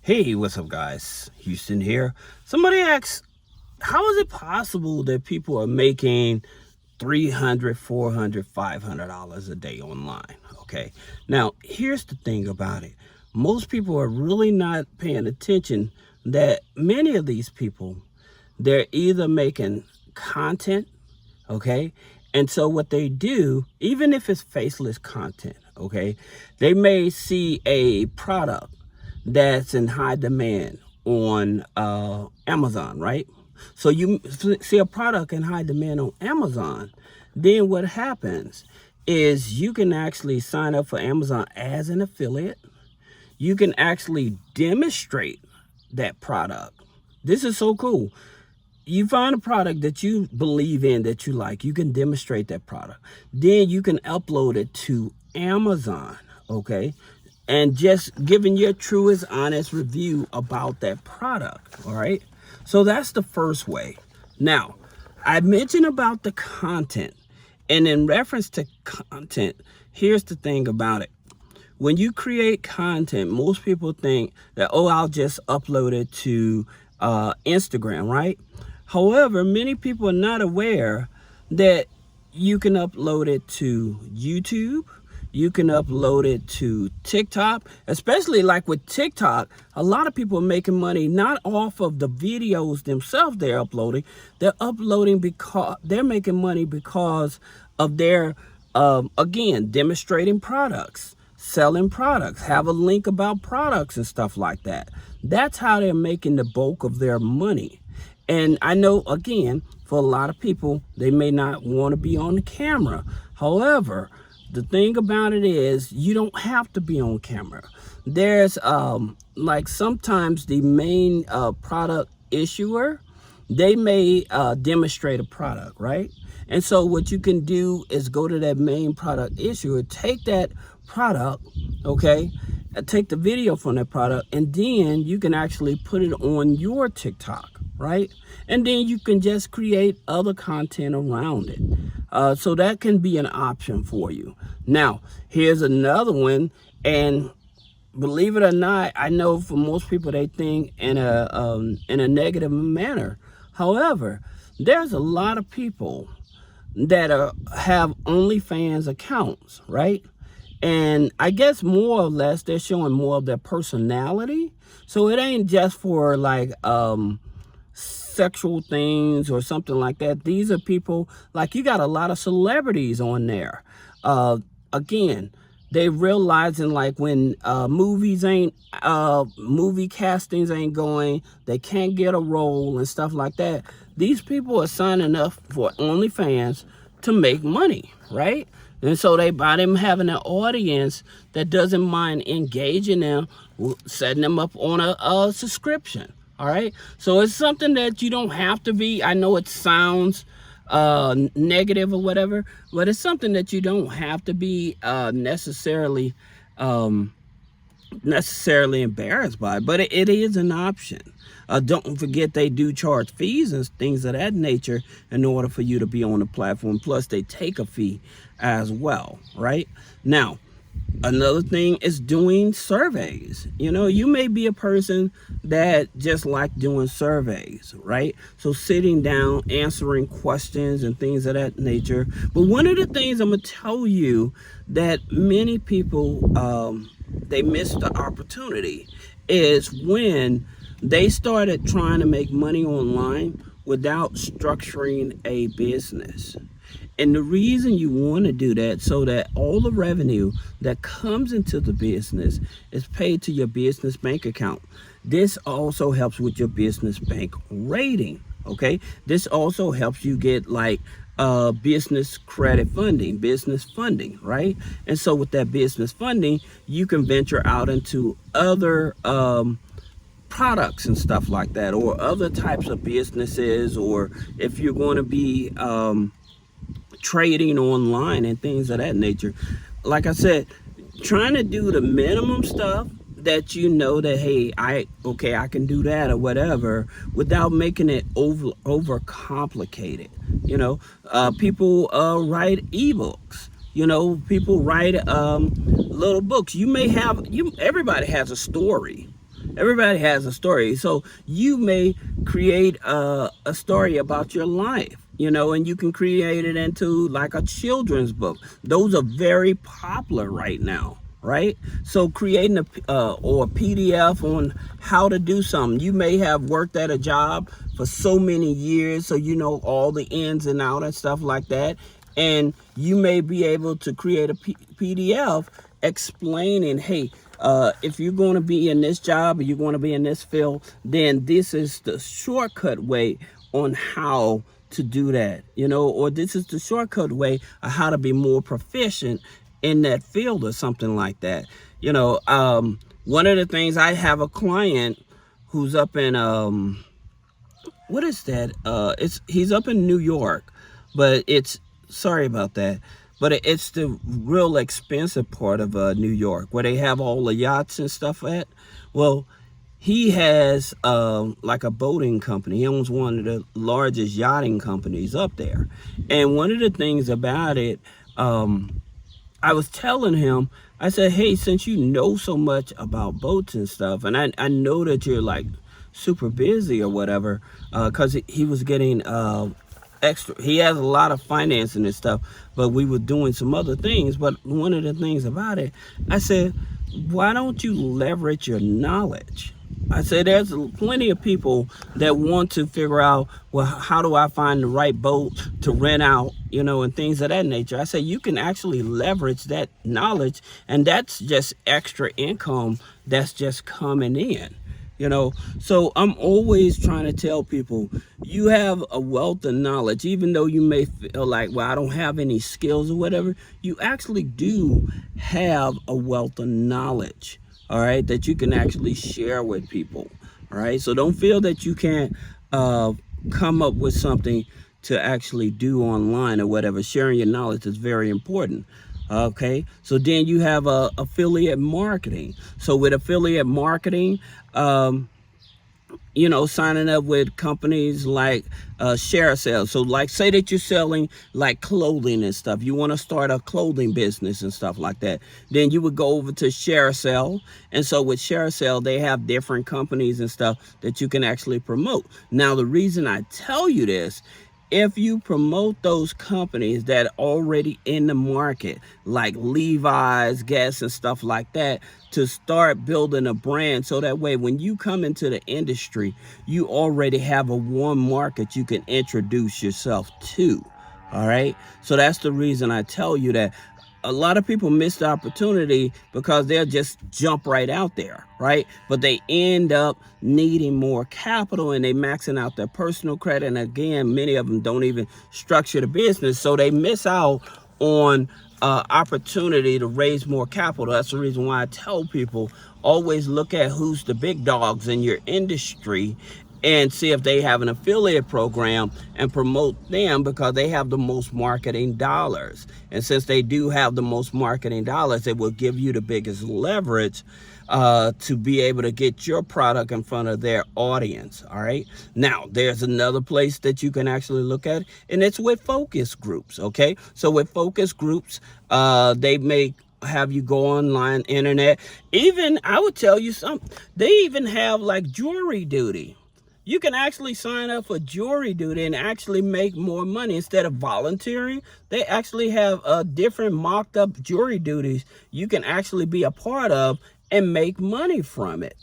Hey, what's up, guys? Houston here. Somebody asks, how is it possible that people are making $300, $400, $500 a day online? Okay. Now, here's the thing about it. Most people are really not paying attention that many of these people, they're either making content, okay? And so what they do, even if it's faceless content, okay, they may see a product that's in high demand on Amazon, right? So you see a product in high demand on Amazon, then what happens is you can actually sign up for Amazon as an affiliate. You can actually demonstrate that product. This is so cool. You find a product that you believe in, that you like, you can demonstrate that product. Then you can upload it to Amazon, okay? And just giving your truest, honest review about that product, all right? So that's the first way. Now, I mentioned about the content. And in reference to content, here's the thing about it. When you create content, most people think that, oh, I'll just upload it to Instagram, right? However, many people are not aware that you can upload it to YouTube. You can upload it to TikTok, especially like with TikTok. A lot of people are making money not off of the videos themselves they're uploading. They're uploading because they're making money because of their, again, demonstrating products, selling products, have a link about products and stuff like that. That's how they're making the bulk of their money. And I know, again, for a lot of people, they may not want to be on the camera. However, the thing about it is you don't have to be on camera. There's like sometimes the main product issuer, they may demonstrate a product, right? And so what you can do is go to that main product issuer, take that product, okay, take the video from that product, and then you can actually put it on your TikTok, right? And then you can just create other content around it. So that can be an option for you. Now, here's another one, and believe it or not, I know for most people they think in a negative manner. However, there's a lot of people that have OnlyFans accounts, right? And I guess more or less they're showing more of their personality. So it ain't just for like sexual things or something like that. These are people, like you got a lot of celebrities on there. Again, they realizing like when movie castings ain't going, they can't get a role and stuff like that. These people are signing up for OnlyFans to make money, right? And so by them having an audience that doesn't mind engaging them, setting them up on a subscription. All right. So it's something that you don't have to be. I know it sounds negative or whatever, but it's something that you don't have to be necessarily embarrassed by, but it is an option. Don't forget they do charge fees and things of that nature in order for you to be on the platform. Plus they take a fee as well, right? Now, another thing is doing surveys. You know, you may be a person that just like doing surveys, right? So sitting down, answering questions and things of that nature. But one of the things I'm gonna tell you that many people, they miss the opportunity is when they started trying to make money online without structuring a business. And the reason you want to do that so that all the revenue that comes into the business is paid to your business bank account. This also helps with your business bank rating, okay? This also helps you get like business credit funding, business funding, right? And so with that business funding, you can venture out into other products and stuff like that, or other types of businesses, or if you're going to be trading online and things of that nature. Like I said, trying to do the minimum stuff that you know that, hey, I can do that or whatever, without making it over complicated. You know, people write ebooks. You know, people write little books. Everybody has a story. Everybody has a story. So you may create a story about your life, and you can create it into like a children's book. Those are very popular right now, right? So creating or a PDF on how to do something. You may have worked at a job for so many years, so you know all the ins and outs and stuff like that. And you may be able to create a PDF explaining, hey, if you're going to be in this job or you're going to be in this field, then this is the shortcut way on how to do that, or this is the shortcut way of how to be more proficient in that field or something like that. One of the things, I have a client who's up in what is that? He's up in New York, but sorry about that. But it's the real expensive part of New York where they have all the yachts and stuff at. Well, he has like a boating company. He owns one of the largest yachting companies up there. And one of the things about it, I was telling him, I said, hey, since you know so much about boats and stuff, and I know that you're like super busy or whatever, because he was getting extra. He has a lot of financing and stuff, but we were doing some other things. But one of the things about it, I said, why don't you leverage your knowledge? I said, there's plenty of people that want to figure out, well, how do I find the right boat to rent out, and things of that nature. I said, you can actually leverage that knowledge, and that's just extra income that's just coming in. So I'm always trying to tell people, you have a wealth of knowledge. Even though you may feel like, well, I don't have any skills or whatever, you actually do have a wealth of knowledge, all right, that you can actually share with people, all right? So don't feel that you can't come up with something to actually do online or whatever. Sharing your knowledge is very important. Okay, so then you have affiliate marketing. So with affiliate marketing, signing up with companies like ShareSale. So like, say that you're selling like clothing and stuff. You want to start a clothing business and stuff like that. Then you would go over to ShareSale. And so with ShareSale, they have different companies and stuff that you can actually promote. Now, the reason I tell you this, if you promote those companies that are already in the market, like Levi's, Guess, and stuff like that, to start building a brand, so that way when you come into the industry, you already have a warm market you can introduce yourself to. All right. So that's the reason I tell you that. A lot of people miss the opportunity because they'll just jump right out there, right? But they end up needing more capital, and they maxing out their personal credit. And again, many of them don't even structure the business, so they miss out on opportunity to raise more capital. That's the reason why I tell people, always look at who's the big dogs in your industry and see if they have an affiliate program and promote them, because they have the most marketing dollars. And since they do have the most marketing dollars, it will give you the biggest leverage to be able to get your product in front of their audience. All right. Now, there's another place that you can actually look at, and it's with focus groups. Okay. So with focus groups, they may have you go online, internet. Even, I would tell you something, they even have like jury duty. You can actually sign up for jury duty and actually make more money instead of volunteering. They actually have different mocked up jury duties you can actually be a part of and make money from it.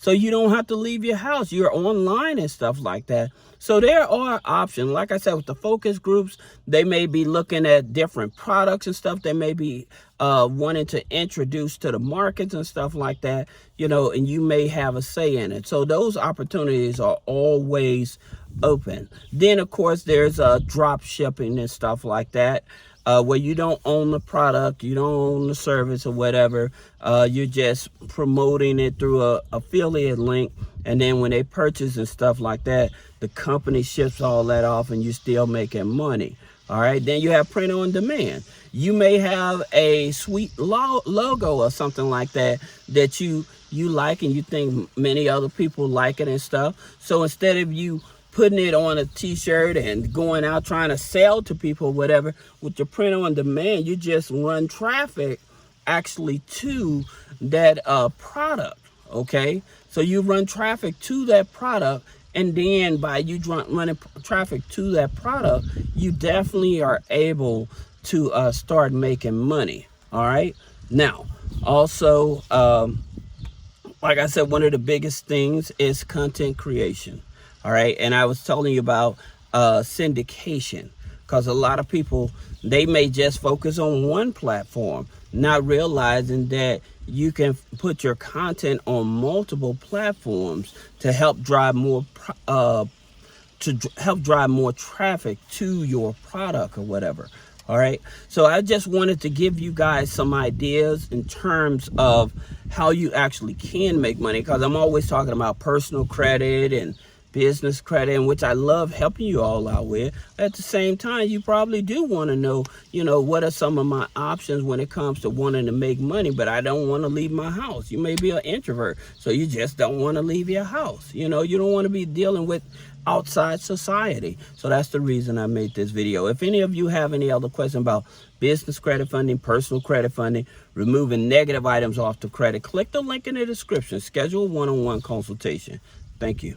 So you don't have to leave your house. You're online and stuff like that. So there are options. Like I said, with the focus groups, they may be looking at different products and stuff. They may be wanting to introduce to the markets and stuff like that, and you may have a say in it. So those opportunities are always open. Then, of course, there's drop shipping and stuff like that. Where you don't own the product, you don't own the service or whatever. You're just promoting it through a affiliate link. And then when they purchase and stuff like that, the company ships all that off and you're still making money. All right. Then you have print on demand. You may have a sweet logo or something like that that you like, and you think many other people like it and stuff. So instead of you putting it on a t-shirt and going out trying to sell to people, whatever, with your print on demand, you just run traffic actually to that product. Okay, So you run traffic to that product, and then by you running traffic to that product, you definitely are able to start making money. All right. Now, also, like I said, one of the biggest things is content creation. All right. And I was telling you about syndication, because a lot of people, they may just focus on one platform, not realizing that you can put your content on multiple platforms to help drive more traffic to your product or whatever. All right. So I just wanted to give you guys some ideas in terms of how you actually can make money, because I'm always talking about personal credit and business credit, in which I love helping you all out with. At the same time, you probably do want to know, what are some of my options when it comes to wanting to make money, but I don't want to leave my house. You may be an introvert, so you just don't want to leave your house. You don't want to be dealing with outside society. So that's the reason I made this video. If any of you have any other questions about business credit funding, personal credit funding, removing negative items off the credit, click the link in the description. Schedule a one-on-one consultation. Thank you.